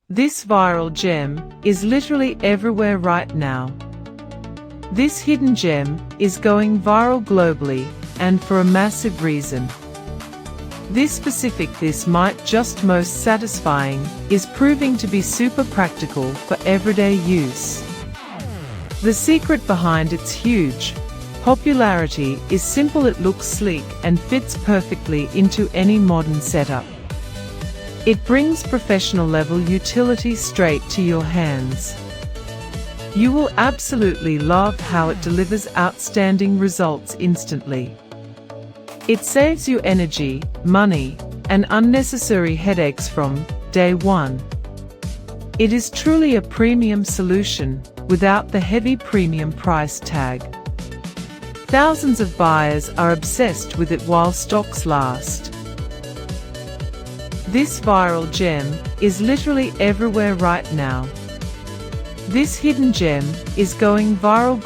This viral gem is literally everywhere right now. This hidden gem is going viral globally, and for a massive reason. This might just most satisfying is proving to be super practical for everyday use. The secret behind its huge popularity is simple. It looks sleek and fits perfectly into any modern setup. It brings professional level utility straight to your hands. You will absolutely love how it delivers outstanding results instantly. It saves you energy, money, and unnecessary headaches from day one. It is truly a premium solution without the heavy premium price tag. Thousands of buyers are obsessed with it while stocks last. This viral gem is literally everywhere right now. This hidden gem is going viral globally.